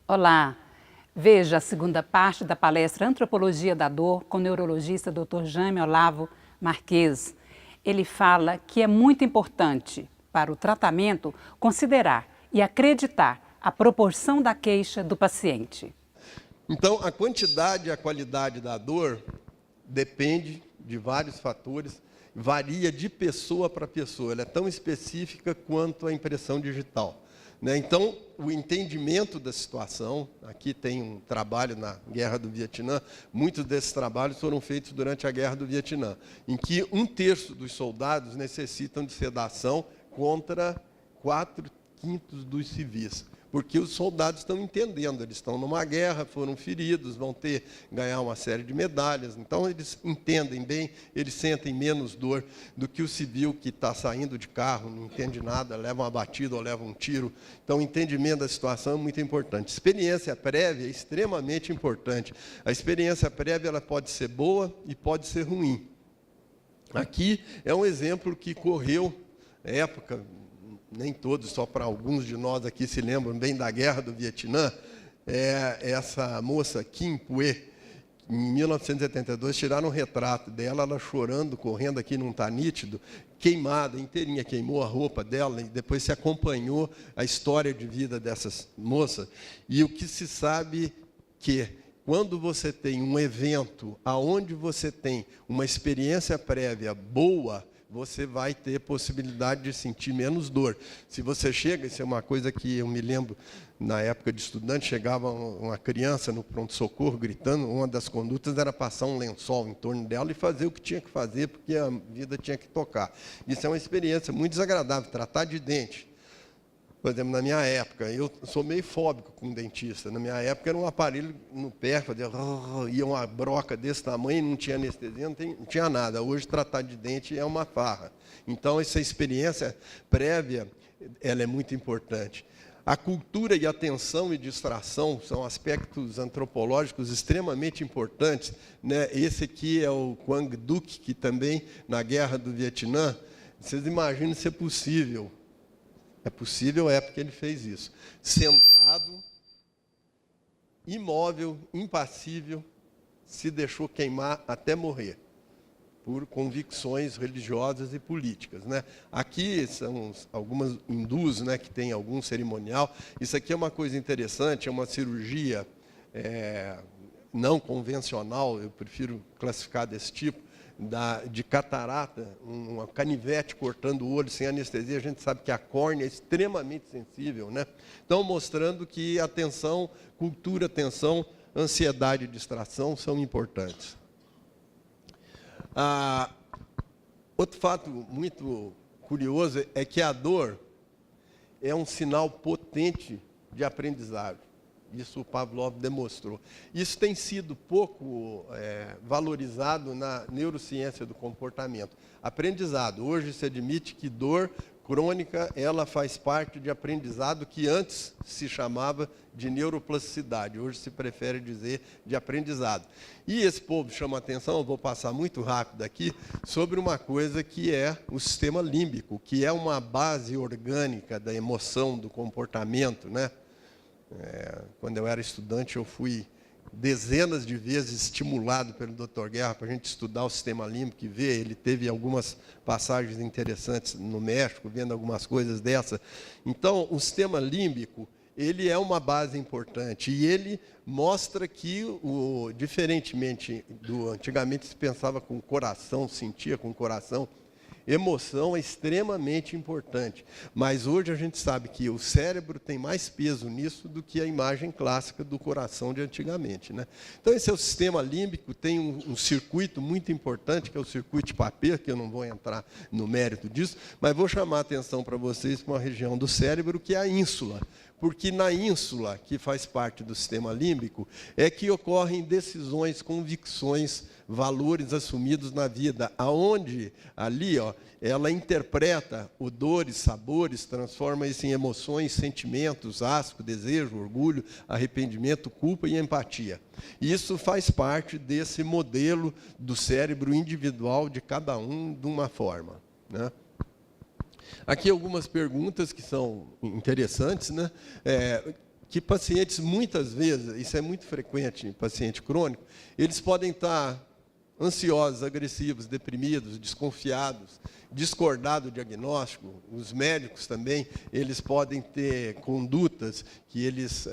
Olá, veja a segunda parte da palestra Antropologia da Dor com o neurologista Dr. Jaime Olavo Marques. Ele fala que é muito importante para o tratamento considerar e acreditar a proporção da queixa do paciente. Então, a quantidade e a qualidade da dor depende de vários fatores, varia de pessoa para pessoa, ela é tão específica quanto a impressão digital. Então, o entendimento da situação, aqui tem um trabalho na Guerra do Vietnã, muitos desses trabalhos foram feitos durante a Guerra do Vietnã, em que 1/3 dos soldados necessitam de sedação contra 4/5 dos civis. Porque os soldados estão entendendo, eles estão numa guerra, foram feridos, vão ganhar uma série de medalhas. Então, eles entendem bem, eles sentem menos dor do que o civil que está saindo de carro, não entende nada, leva uma batida ou leva um tiro. Então, o entendimento da situação é muito importante. Experiência prévia é extremamente importante. A experiência prévia ela pode ser boa e pode ser ruim. Aqui é um exemplo que correu na época, nem todos, só para alguns de nós aqui se lembram bem da Guerra do Vietnã, essa moça Kim Pue, em 1972, tiraram um retrato dela, ela chorando, correndo, aqui não está nítido, queimada, inteirinha, queimou a roupa dela, e depois se acompanhou a história de vida dessas moças. E o que se sabe que, quando você tem um evento onde você tem uma experiência prévia boa, você vai ter possibilidade de sentir menos dor. Se você chega, isso é uma coisa que eu me lembro, na época de estudante, chegava uma criança no pronto-socorro gritando, uma das condutas era passar um lençol em torno dela e fazer o que tinha que fazer, porque a vida tinha que tocar. Isso é uma experiência muito desagradável, tratar de dente. Por exemplo, na minha época, eu sou meio fóbico com dentista. Na minha época, era um aparelho no pé, fazia, ia uma broca desse tamanho, não tinha anestesia, não tinha nada. Hoje, tratar de dente é uma farra. Então, essa experiência prévia, ela é muito importante. A cultura e atenção e distração são aspectos antropológicos extremamente importantes. Esse aqui é o Quang Duc, que também, na Guerra do Vietnã, vocês imaginam se é possível. É possível, é porque ele fez isso. Sentado, imóvel, impassível, se deixou queimar até morrer, por convicções religiosas e políticas. Aqui são algumas hindus, que têm algum cerimonial. Isso aqui é uma coisa interessante, é uma cirurgia não convencional, eu prefiro classificar desse tipo, de catarata, uma canivete cortando o olho sem anestesia. A gente sabe que a córnea é extremamente sensível. Então, mostrando que atenção, cultura, atenção, ansiedade e distração são importantes. Outro fato muito curioso é que a dor é um sinal potente de aprendizado. Isso o Pavlov demonstrou. Isso tem sido pouco valorizado na neurociência do comportamento. Aprendizado. Hoje se admite que dor crônica ela faz parte de aprendizado que antes se chamava de neuroplasticidade. Hoje se prefere dizer de aprendizado. E esse povo chama atenção, eu vou passar muito rápido aqui, sobre uma coisa que é o sistema límbico, que é uma base orgânica da emoção, do comportamento, Quando eu era estudante, eu fui dezenas de vezes estimulado pelo Dr. Guerra para a gente estudar o sistema límbico e ver. Ele teve algumas passagens interessantes no México, vendo algumas coisas dessa. Então, o sistema límbico, ele é uma base importante e ele mostra que, diferentemente do antigamente se pensava com o coração, sentia com o coração, emoção é extremamente importante, mas hoje a gente sabe que o cérebro tem mais peso nisso do que a imagem clássica do coração de antigamente. Então, esse é o sistema límbico, tem um circuito muito importante, que é o circuito de Papert, que eu não vou entrar no mérito disso, mas vou chamar a atenção para vocês para uma região do cérebro que é a ínsula, porque na ínsula, que faz parte do sistema límbico, é que ocorrem decisões, convicções, valores assumidos na vida, aonde ali, ela interpreta odores, sabores, transforma isso em emoções, sentimentos, asco, desejo, orgulho, arrependimento, culpa e empatia. E isso faz parte desse modelo do cérebro individual de cada um de uma forma. Aqui algumas perguntas que são interessantes. que pacientes, muitas vezes, isso é muito frequente em paciente crônico, eles podem estar ansiosos, agressivos, deprimidos, desconfiados, discordar do diagnóstico. Os médicos também, eles podem ter condutas que eles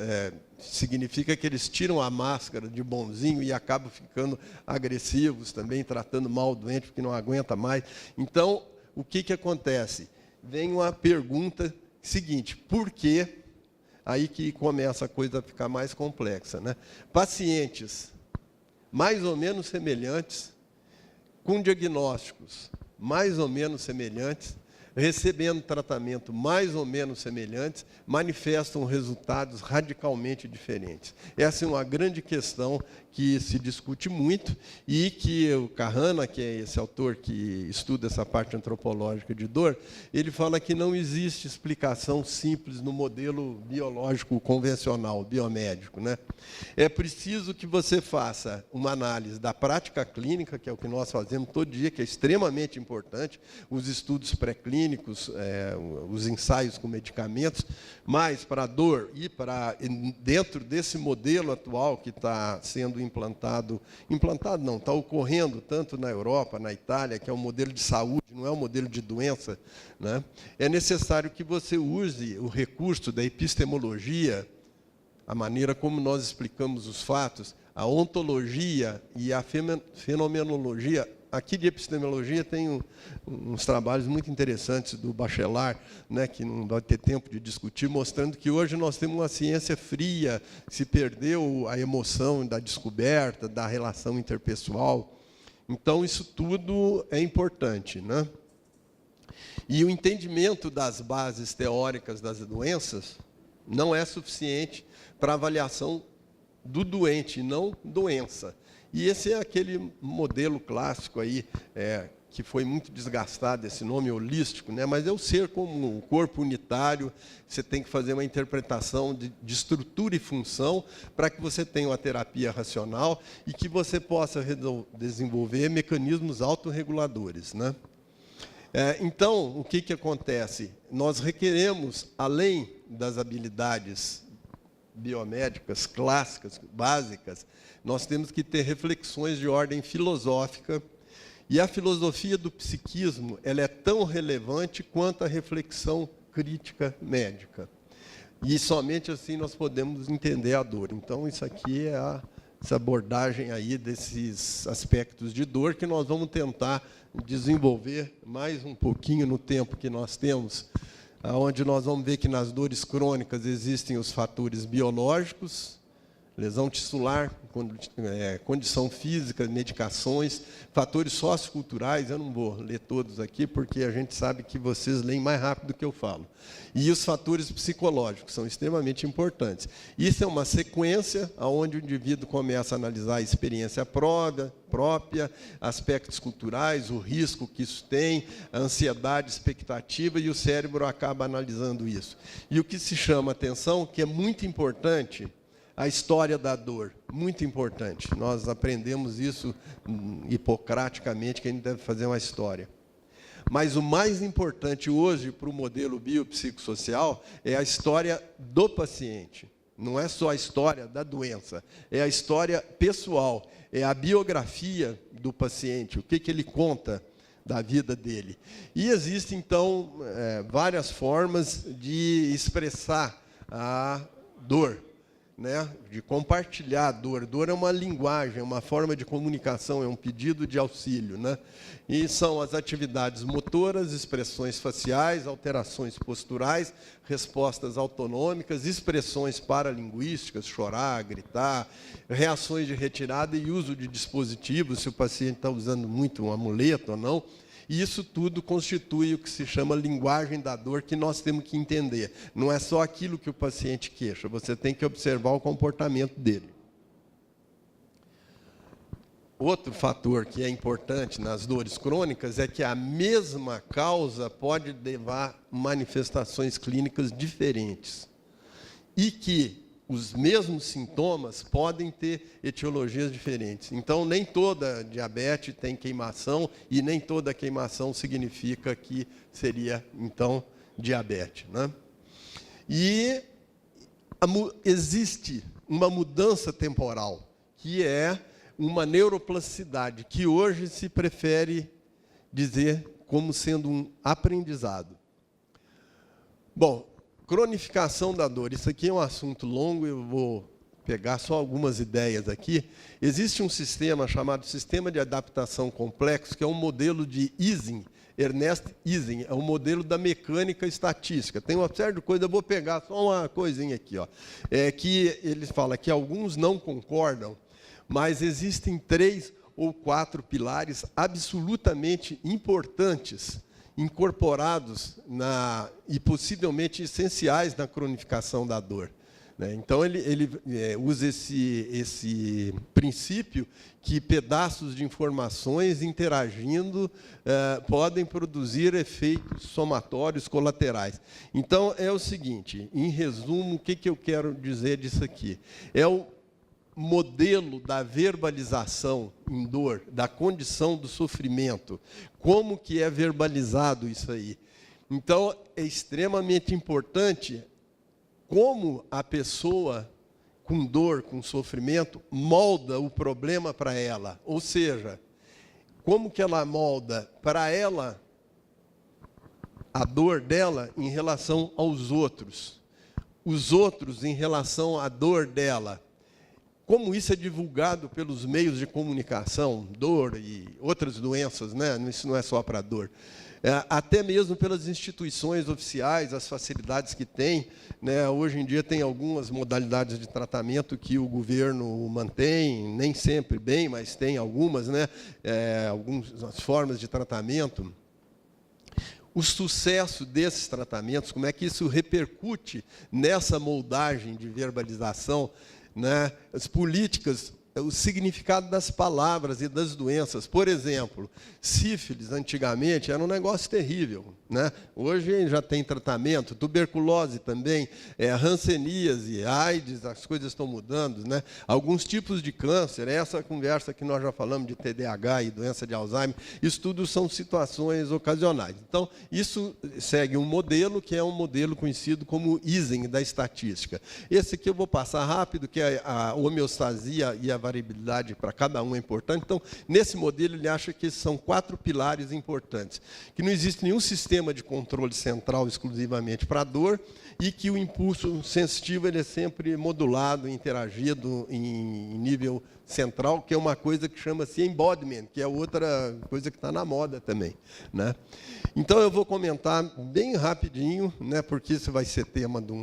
significa que eles tiram a máscara de bonzinho e acabam ficando agressivos também, tratando mal o doente porque não aguenta mais. Então, o que acontece? Vem uma pergunta seguinte: por quê? Aí que começa a coisa a ficar mais complexa, né? Pacientes mais ou menos semelhantes, com diagnósticos mais ou menos semelhantes, recebendo tratamento mais ou menos semelhantes, manifestam resultados radicalmente diferentes. Essa é uma grande questão que se discute muito e que o Kahana, que é esse autor que estuda essa parte antropológica de dor, ele fala que não existe explicação simples no modelo biológico convencional, biomédico, né? É preciso que você faça uma análise da prática clínica, que é o que nós fazemos todo dia, que é extremamente importante, os estudos pré-clínicos, os ensaios com medicamentos, mas para a dor e dentro desse modelo atual que está sendo implantado não, está ocorrendo tanto na Europa, na Itália, que é um modelo de saúde, não é um modelo de doença, né? É necessário que você use o recurso da epistemologia, a maneira como nós explicamos os fatos, a ontologia e a fenomenologia. Aqui de epistemologia tem uns trabalhos muito interessantes do Bachelard, né, que não vai ter tempo de discutir, mostrando que hoje nós temos uma ciência fria, se perdeu a emoção da descoberta, da relação interpessoal. Então, isso tudo é importante, né? E o entendimento das bases teóricas das doenças não é suficiente para avaliação do doente, não doença. E esse é aquele modelo clássico aí, que foi muito desgastado, esse nome holístico, né? Mas é o ser comum, o corpo unitário. Você tem que fazer uma interpretação de estrutura e função para que você tenha uma terapia racional e que você possa desenvolver mecanismos autorreguladores, né? Então, o que acontece? Nós requeremos, além das habilidades biomédicas clássicas, básicas, nós temos que ter reflexões de ordem filosófica, e a filosofia do psiquismo ela é tão relevante quanto a reflexão crítica médica. E somente assim nós podemos entender a dor. Então, isso aqui é essa abordagem aí desses aspectos de dor que nós vamos tentar desenvolver mais um pouquinho no tempo que nós temos, onde nós vamos ver que nas dores crônicas existem os fatores biológicos, lesão tissular, condição física, medicações, fatores socioculturais. Eu não vou ler todos aqui, porque a gente sabe que vocês leem mais rápido do que eu falo. E os fatores psicológicos são extremamente importantes. Isso é uma sequência onde o indivíduo começa a analisar a experiência própria, aspectos culturais, o risco que isso tem, a ansiedade, expectativa, e o cérebro acaba analisando isso. E o que se chama atenção, que é muito importante, a história da dor, muito importante. Nós aprendemos isso hipocraticamente, que a gente deve fazer uma história. Mas o mais importante hoje para o modelo biopsicossocial é a história do paciente. Não é só a história da doença, é a história pessoal, é a biografia do paciente, o que ele conta da vida dele. E existem, então, várias formas de expressar a dor, né, de compartilhar a dor. Dor é uma linguagem, é uma forma de comunicação, é um pedido de auxílio, né? E são as atividades motoras, expressões faciais, alterações posturais, respostas autonômicas, expressões paralinguísticas, chorar, gritar, reações de retirada e uso de dispositivos, se o paciente está usando muito um amuleto ou não. E isso tudo constitui o que se chama linguagem da dor, que nós temos que entender. Não é só aquilo que o paciente queixa, você tem que observar o comportamento dele. Outro fator que é importante nas dores crônicas é que a mesma causa pode levar manifestações clínicas diferentes. E que os mesmos sintomas podem ter etiologias diferentes. Então, nem toda diabetes tem queimação e nem toda queimação significa que seria, então, diabetes, né? E existe uma mudança temporal, que é uma neuroplasticidade, que hoje se prefere dizer como sendo um aprendizado. Bom, cronificação da dor. Isso aqui é um assunto longo, eu vou pegar só algumas ideias aqui. Existe um sistema chamado Sistema de Adaptação Complexo, que é um modelo de Ising, Ernest Ising, é um modelo da mecânica estatística. Tem uma série de coisas, eu vou pegar só uma coisinha aqui, ó. Que ele fala que alguns não concordam, mas existem 3 ou 4 pilares absolutamente importantes, incorporados e possivelmente essenciais na cronificação da dor. Então, ele usa esse princípio que pedaços de informações interagindo podem produzir efeitos somatórios colaterais. Então, é o seguinte, em resumo, o que eu quero dizer disso aqui? É o modelo da verbalização em dor, da condição do sofrimento. Como que é verbalizado isso aí? Então, é extremamente importante como a pessoa com dor, com sofrimento, molda o problema para ela. Ou seja, como que ela molda para ela a dor dela em relação aos outros. Os outros em relação à dor dela. Como isso é divulgado pelos meios de comunicação, dor e outras doenças, né? Isso não é só para dor. Até mesmo pelas instituições oficiais, as facilidades que tem, né? Hoje em dia tem algumas modalidades de tratamento que o governo mantém, nem sempre bem, mas tem algumas, né? Algumas formas de tratamento. O sucesso desses tratamentos, como é que isso repercute nessa moldagem de verbalização, né? As políticas, o significado das palavras e das doenças. Por exemplo, sífilis, antigamente, era um negócio terrível, né? Hoje já tem tratamento, tuberculose também, hanseníase, AIDS, as coisas estão mudando, né? Alguns tipos de câncer, essa conversa que nós já falamos de TDAH e doença de Alzheimer, isso tudo são situações ocasionais. Então, isso segue um modelo que é um modelo conhecido como Ising da estatística. Esse aqui eu vou passar rápido, que é a homeostasia e a variabilidade para cada um é importante. Então, nesse modelo, ele acha que esses são 4 pilares importantes. Que não existe nenhum sistema de controle central exclusivamente para a dor e que o impulso sensitivo ele é sempre modulado, interagido em nível central, que é uma coisa que chama-se embodiment, que é outra coisa que está na moda também, né? Então, eu vou comentar bem rapidinho, né, porque isso vai ser tema de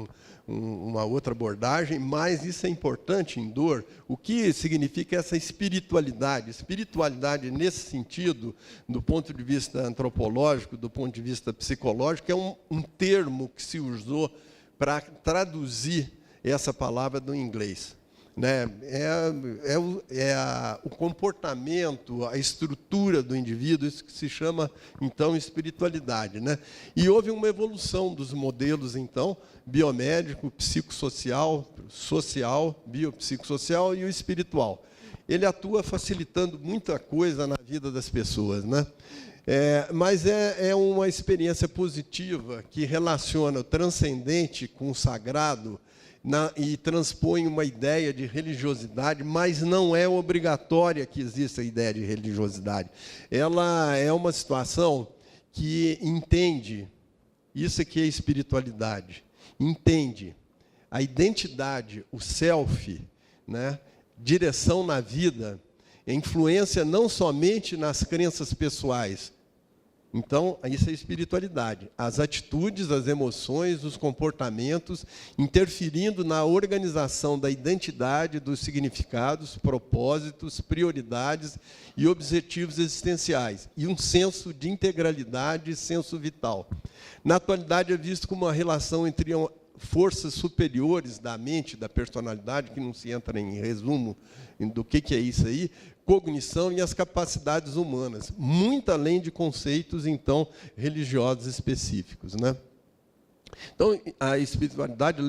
uma outra abordagem, mas isso é importante em dor. O que significa essa espiritualidade? Espiritualidade, nesse sentido, do ponto de vista antropológico, do ponto de vista psicológico, é um termo que se usou para traduzir essa palavra do inglês. Né? O comportamento, a estrutura do indivíduo, isso que se chama, então, espiritualidade. Né? E houve uma evolução dos modelos, então, biomédico, psicossocial, social, biopsicossocial e o espiritual. Ele atua facilitando muita coisa na vida das pessoas, né? Mas é uma experiência positiva que relaciona o transcendente com o sagrado, e transpõe uma ideia de religiosidade, mas não é obrigatória que exista a ideia de religiosidade. Ela é uma situação que entende, isso aqui é espiritualidade, entende a identidade, o self, né? Direção na vida, influência não somente nas crenças pessoais. Então, isso é espiritualidade. As atitudes, as emoções, os comportamentos, interferindo na organização da identidade, dos significados, propósitos, prioridades e objetivos existenciais. E um senso de integralidade e senso vital. Na atualidade, é visto como uma relação entre forças superiores da mente, da personalidade, que não se entra em resumo do que é isso aí, cognição e as capacidades humanas, muito além de conceitos, então, religiosos específicos, né? Então, a espiritualidade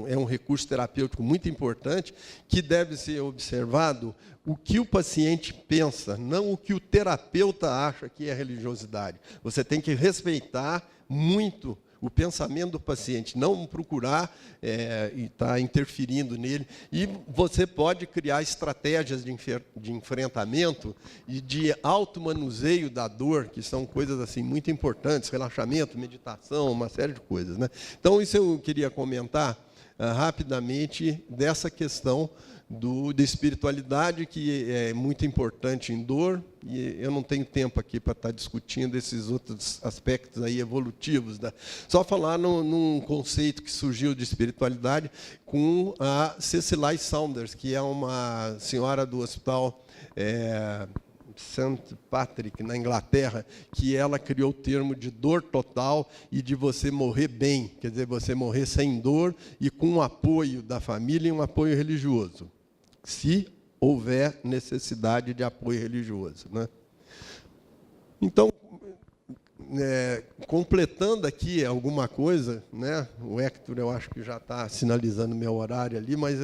é um recurso terapêutico muito importante, que deve ser observado o que o paciente pensa, não o que o terapeuta acha que é religiosidade. Você tem que respeitar muito o pensamento do paciente, não procurar e estar interferindo nele. E você pode criar estratégias de enfrentamento e de automanuseio da dor, que são coisas assim muito importantes, relaxamento, meditação, uma série de coisas, né? Então, isso eu queria comentar rapidamente dessa questão da espiritualidade, que é muito importante em dor, e eu não tenho tempo aqui para estar discutindo esses outros aspectos aí evolutivos. Só falar num conceito que surgiu de espiritualidade com a Cecily Saunders, que é uma senhora do hospital St. Patrick, na Inglaterra, que ela criou o termo de dor total e de você morrer bem, quer dizer, você morrer sem dor e com o apoio da família e um apoio religioso, se houver necessidade de apoio religioso, né? Então, completando aqui alguma coisa, né? O Hector, eu acho que já está sinalizando meu horário ali, mas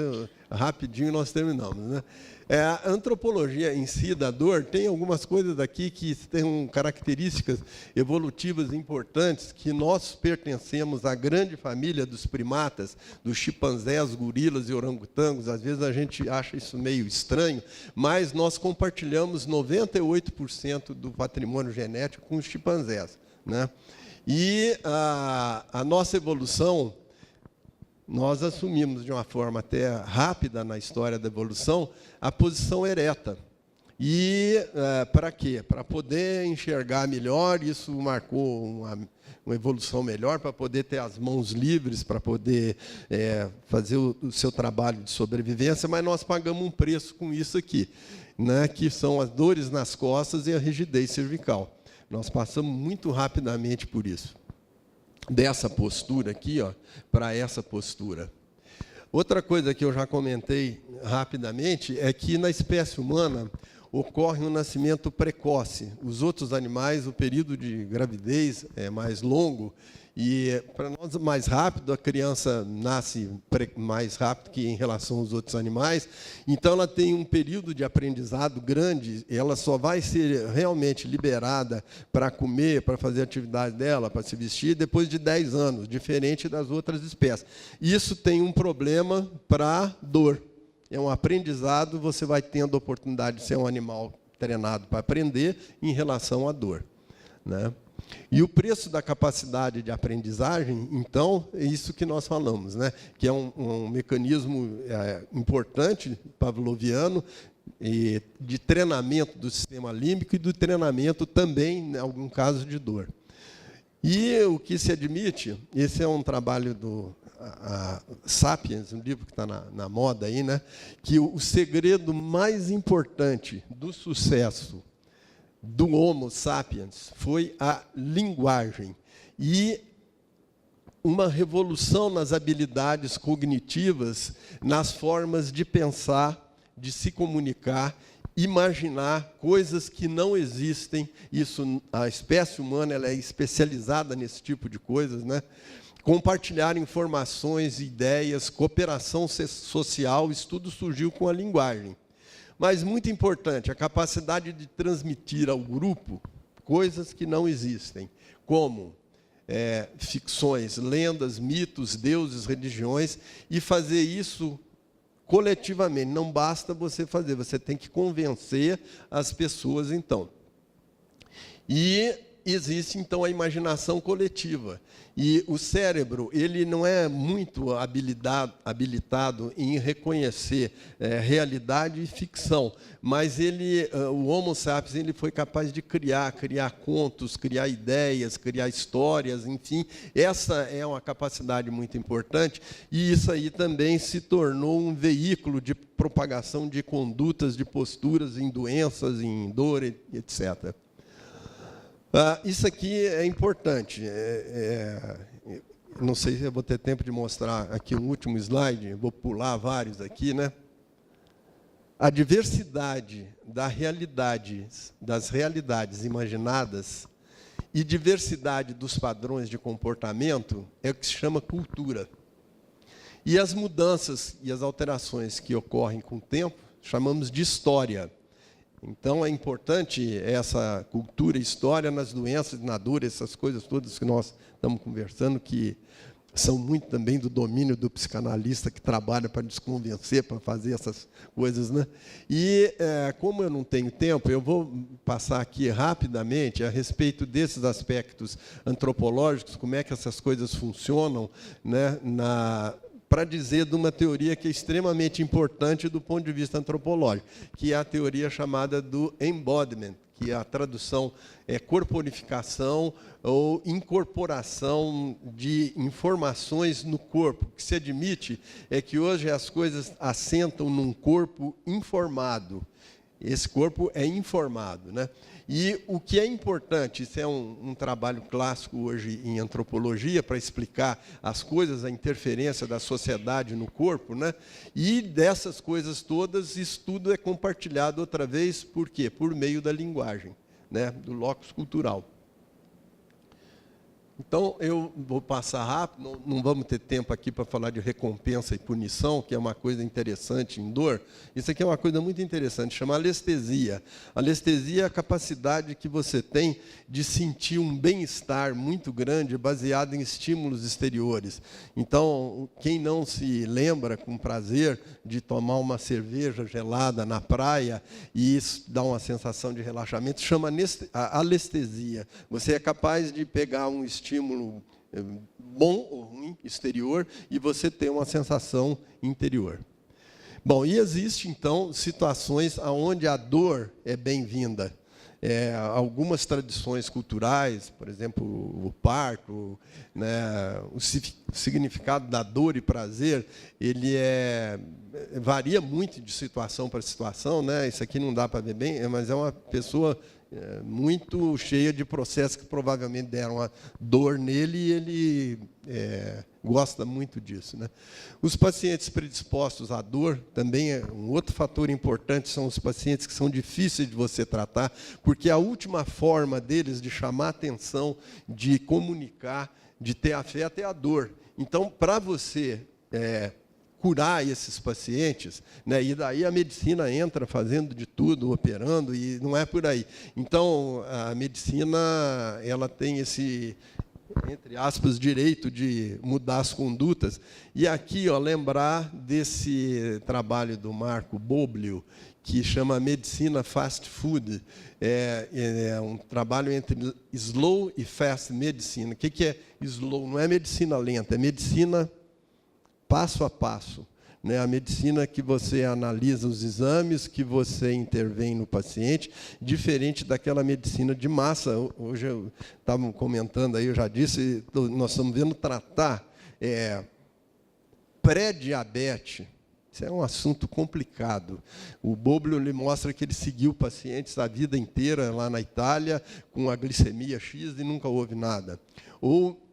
rapidinho nós terminamos, né? A antropologia em si da dor tem algumas coisas aqui que têm características evolutivas importantes, que nós pertencemos à grande família dos primatas, dos chimpanzés, gorilas e orangotangos. Às vezes a gente acha isso meio estranho, mas nós compartilhamos 98% do patrimônio genético com os chimpanzés, né? E a nossa evolução, nós assumimos de uma forma até rápida na história da evolução a posição ereta. E para quê? Para poder enxergar melhor, isso marcou uma evolução melhor, para poder ter as mãos livres, para poder fazer o seu trabalho de sobrevivência, mas nós pagamos um preço com isso aqui, né, que são as dores nas costas e a rigidez cervical. Nós passamos muito rapidamente por isso. Dessa postura aqui, ó, para essa postura. Outra coisa que eu já comentei rapidamente é que na espécie humana ocorre um nascimento precoce. Os outros animais, o período de gravidez é mais longo e, para nós, mais rápido, a criança nasce mais rápido que em relação aos outros animais. Então, ela tem um período de aprendizado grande, ela só vai ser realmente liberada para comer, para fazer a atividade dela, para se vestir, depois de 10 anos, diferente das outras espécies. Isso tem um problema para a dor. É um aprendizado, você vai tendo a oportunidade de ser um animal treinado para aprender em relação à dor, né? E o preço da capacidade de aprendizagem, então, é isso que nós falamos, né? Que é um mecanismo importante, pavloviano, de treinamento do sistema límbico e do treinamento também, em algum caso, de dor. E o que se admite, esse é um trabalho do Sapiens, um livro que está na moda aí, né? Que o segredo mais importante do sucesso do Homo sapiens foi a linguagem e uma revolução nas habilidades cognitivas, nas formas de pensar, de se comunicar, imaginar coisas que não existem. Isso, a espécie humana, ela é especializada nesse tipo de coisas, né? Compartilhar informações, ideias, cooperação social, isso tudo surgiu com a linguagem. Mas, muito importante, a capacidade de transmitir ao grupo coisas que não existem, como ficções, lendas, mitos, deuses, religiões, e fazer isso coletivamente. Não basta você fazer, você tem que convencer as pessoas, então. E existe, então, a imaginação coletiva. E o cérebro, ele não é muito habilitado em reconhecer realidade e ficção, mas o Homo sapiens, ele foi capaz de criar contos, criar ideias, criar histórias, enfim. Essa é uma capacidade muito importante, e isso aí também se tornou um veículo de propagação de condutas, de posturas em doenças, em dor, etc. Isso aqui é importante. Não sei se eu vou ter tempo de mostrar aqui um último slide, vou pular vários aqui, né? A diversidade das realidades imaginadas e diversidade dos padrões de comportamento é o que se chama cultura. E as mudanças e as alterações que ocorrem com o tempo, chamamos de história. Então, é importante essa cultura e história nas doenças, na dor, essas coisas todas que nós estamos conversando, que são muito também do domínio do psicanalista que trabalha para desconvencer, para fazer essas coisas, né? E, como eu não tenho tempo, eu vou passar aqui rapidamente a respeito desses aspectos antropológicos, como é que essas coisas funcionam, né, para dizer de uma teoria que é extremamente importante do ponto de vista antropológico, que é a teoria chamada do embodiment, que a tradução é corporificação ou incorporação de informações no corpo. O que se admite é que hoje as coisas assentam num corpo informado. Esse corpo é informado, né? E o que é importante, isso é um trabalho clássico hoje em antropologia, para explicar as coisas, a interferência da sociedade no corpo, né? E dessas coisas todas, isso tudo é compartilhado outra vez, por quê? Por meio da linguagem, né? Do locus cultural. Então, eu vou passar rápido, não vamos ter tempo aqui para falar de recompensa e punição, que é uma coisa interessante em dor. Isso aqui é uma coisa muito interessante, chama anestesia. Anestesia é a capacidade que você tem de sentir um bem-estar muito grande baseado em estímulos exteriores. Então, quem não se lembra com prazer de tomar uma cerveja gelada na praia, e isso dá uma sensação de relaxamento, chama anestesia. Você é capaz de pegar um estímulo bom ou ruim, exterior, e você tem uma sensação interior. Bom, e existe, então, situações onde a dor é bem-vinda. Algumas tradições culturais, por exemplo, o parto, né, o significado da dor e prazer, ele varia muito de situação para situação, né? Isso aqui não dá para ver bem, mas é uma pessoa muito cheia de processos que provavelmente deram a dor nele, e ele gosta muito disso, né? Os pacientes predispostos à dor também é um outro fator importante, são os pacientes que são difíceis de você tratar, porque a última forma deles de chamar atenção, de comunicar, de ter afeto é a dor. Então, para você curar esses pacientes, né? E daí a medicina entra fazendo de tudo, operando, e não é por aí. Então, a medicina ela tem esse, entre aspas, direito de mudar as condutas. E aqui, lembrar desse trabalho do Marco Boblio, que chama Medicina Fast Food. É um trabalho entre slow e fast medicina. O que é slow? Não é medicina lenta, é medicina passo a passo, né? A medicina que você analisa os exames, que você intervém no paciente, diferente daquela medicina de massa. Hoje eu estava comentando aí, eu já disse, nós estamos vendo tratar pré-diabetes. Isso é um assunto complicado. O Boblio lhe mostra que ele seguiu pacientes a vida inteira lá na Itália, com a glicemia X, e nunca houve nada. Ou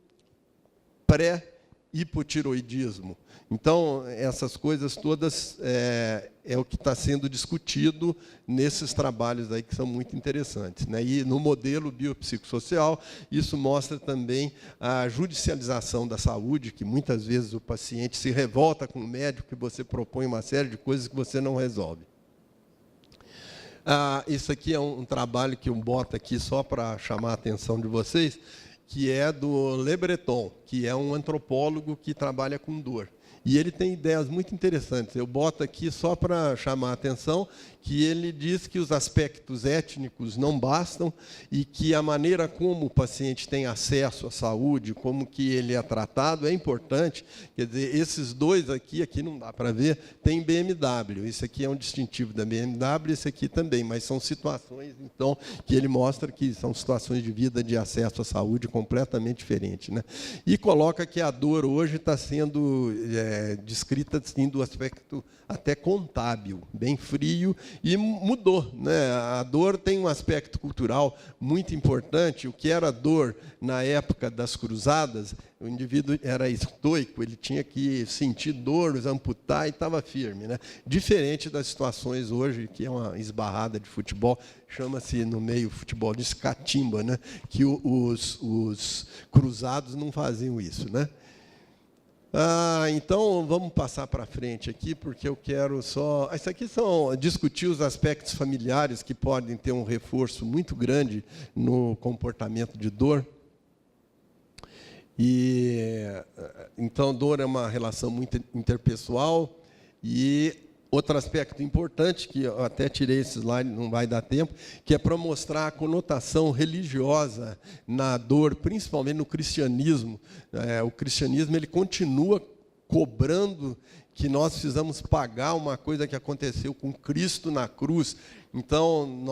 pré-hipotiroidismo. Então, essas coisas todas é o que está sendo discutido nesses trabalhos aí que são muito interessantes, né? E no modelo biopsicossocial, isso mostra também a judicialização da saúde, que muitas vezes o paciente se revolta com o médico, que você propõe uma série de coisas que você não resolve. Isso aqui é um trabalho que eu boto aqui só para chamar a atenção de vocês, que é do Le Breton, que é um antropólogo que trabalha com dor. E ele tem ideias muito interessantes. Eu boto aqui só para chamar a atenção que ele diz que os aspectos étnicos não bastam e que a maneira como o paciente tem acesso à saúde, como que ele é tratado, é importante. Quer dizer, esses dois aqui não dá para ver, tem BMW. Isso aqui é um distintivo da BMW, esse aqui também, mas são situações, então, que ele mostra que são situações de vida, de acesso à saúde completamente diferentes, né? E coloca que a dor hoje está sendo descrita assim, do aspecto até contábil, bem frio, e mudou, né? A dor tem um aspecto cultural muito importante. O que era dor na época das cruzadas, o indivíduo era estoico, ele tinha que sentir dor, amputar, e estava firme, né? Diferente das situações hoje, que é uma esbarrada de futebol, chama-se no meio futebol de escatimba, né? Que os cruzados não faziam isso, né? Então, vamos passar para frente aqui, porque eu quero só... Isso aqui são discutir os aspectos familiares que podem ter um reforço muito grande no comportamento de dor. Então, dor é uma relação muito interpessoal. E outro aspecto importante, que eu até tirei esse slide, não vai dar tempo, que é para mostrar a conotação religiosa na dor, principalmente no cristianismo. O cristianismo ele continua cobrando que nós precisamos pagar uma coisa que aconteceu com Cristo na cruz. Então,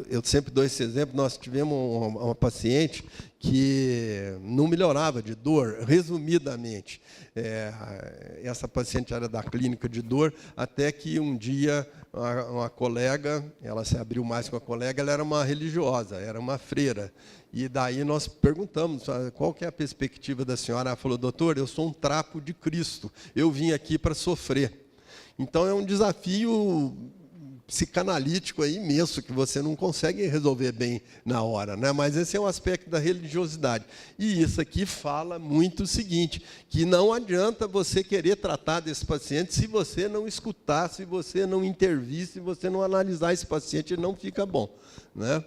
eu sempre dou esse exemplo, nós tivemos uma paciente que não melhorava de dor, resumidamente. Essa paciente era da clínica de dor, até que um dia uma colega, ela se abriu mais com a colega, ela era uma religiosa, era uma freira. E daí nós perguntamos, qual que é a perspectiva da senhora? Ela falou, doutor, eu sou um trapo de Cristo, eu vim aqui para sofrer. Então, é um desafio psicanalítico imenso, que você não consegue resolver bem na hora, né? Mas esse é um aspecto da religiosidade. E isso aqui fala muito o seguinte, que não adianta você querer tratar desse paciente se você não escutar, se você não intervir, se você não analisar esse paciente, ele não fica bom, né?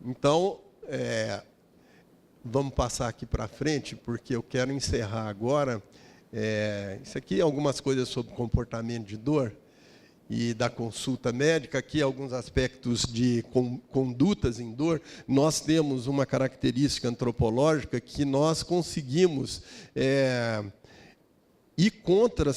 Então, vamos passar aqui para frente, porque eu quero encerrar agora. Isso aqui é algumas coisas sobre comportamento de dor e da consulta médica. Aqui alguns aspectos de condutas em dor. Nós temos uma característica antropológica que nós conseguimos ir contra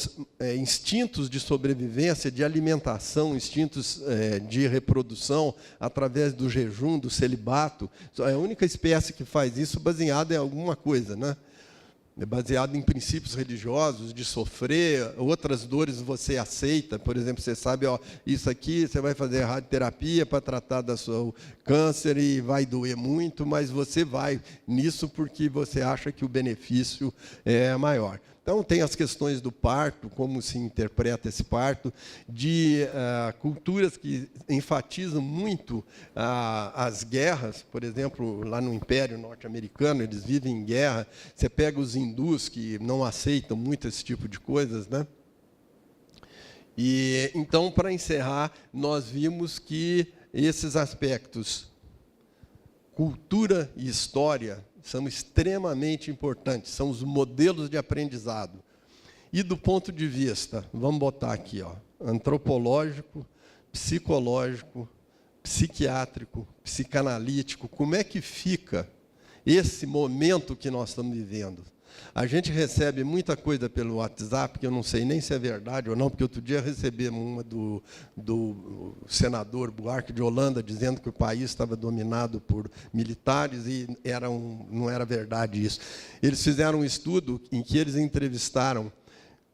instintos de sobrevivência, de alimentação, instintos de reprodução, através do jejum, do celibato. É a única espécie que faz isso baseada em alguma coisa, né? É baseado em princípios religiosos, de sofrer, outras dores você aceita. Por exemplo, você sabe, isso aqui você vai fazer radioterapia para tratar do seu câncer e vai doer muito, mas você vai nisso porque você acha que o benefício é maior. Então, tem as questões do parto, como se interpreta esse parto, de culturas que enfatizam muito as guerras. Por exemplo, lá no Império Norte-Americano, eles vivem em guerra. Você pega os hindus, que não aceitam muito esse tipo de coisas, né? E, então, para encerrar, nós vimos que esses aspectos, cultura e história, são extremamente importantes, são os modelos de aprendizado. E do ponto de vista, vamos botar aqui, antropológico, psicológico, psiquiátrico, psicanalítico, como é que fica esse momento que nós estamos vivendo? A gente recebe muita coisa pelo WhatsApp, que eu não sei nem se é verdade ou não, porque outro dia recebemos uma do senador Buarque de Holanda, dizendo que o país estava dominado por militares, e não era verdade isso. Eles fizeram um estudo em que eles entrevistaram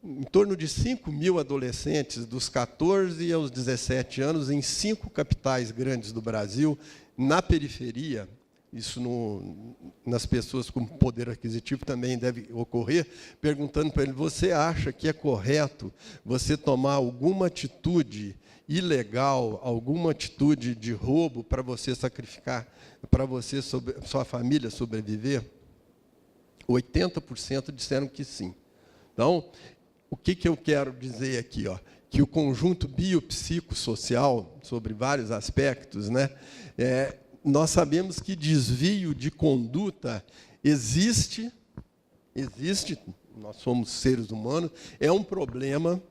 em torno de 5.000 adolescentes, dos 14 aos 17 anos, em 5 capitais grandes do Brasil, na periferia. Isso nas pessoas com poder aquisitivo também deve ocorrer, perguntando para ele, você acha que é correto você tomar alguma atitude ilegal, alguma atitude de roubo para você sacrificar, para você, sua família sobreviver? 80% disseram que sim. Então, o que eu quero dizer aqui? Que o conjunto biopsicossocial, sobre vários aspectos, né, nós sabemos que desvio de conduta existe, nós somos seres humanos, é um problema.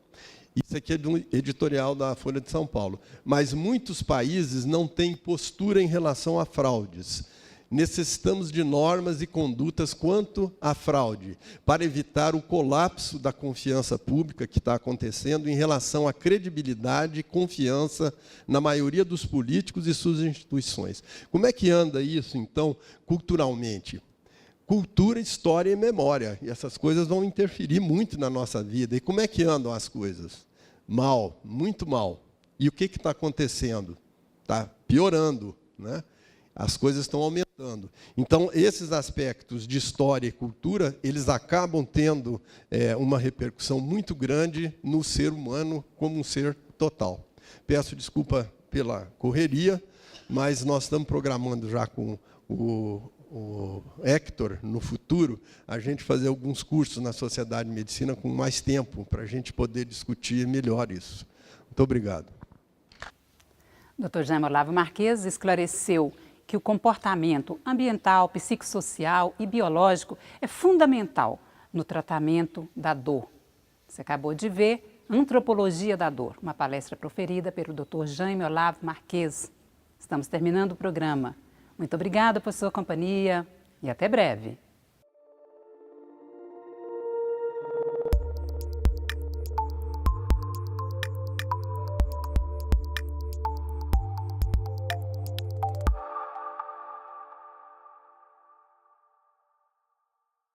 Isso aqui é de um editorial da Folha de São Paulo. Mas muitos países não têm postura em relação a fraudes. Necessitamos de normas e condutas quanto à fraude, para evitar o colapso da confiança pública que está acontecendo em relação à credibilidade e confiança na maioria dos políticos e suas instituições. Como é que anda isso, então, culturalmente? Cultura, história e memória. E essas coisas vão interferir muito na nossa vida. E como é que andam as coisas? Mal, muito mal. E o que está acontecendo? Está piorando, né? As coisas estão aumentando. Então, esses aspectos de história e cultura, eles acabam tendo uma repercussão muito grande no ser humano como um ser total. Peço desculpa pela correria, mas nós estamos programando já com o o Hector, no futuro, a gente fazer alguns cursos na Sociedade de Medicina com mais tempo, para a gente poder discutir melhor isso. Muito obrigado. Dr. Jaime Olavo Marques esclareceu que o comportamento ambiental, psicossocial e biológico é fundamental no tratamento da dor. Você acabou de ver Antropologia da Dor, uma palestra proferida pelo Dr. Jaime Olavo Marques. Estamos terminando o programa. Muito obrigada por sua companhia e até breve.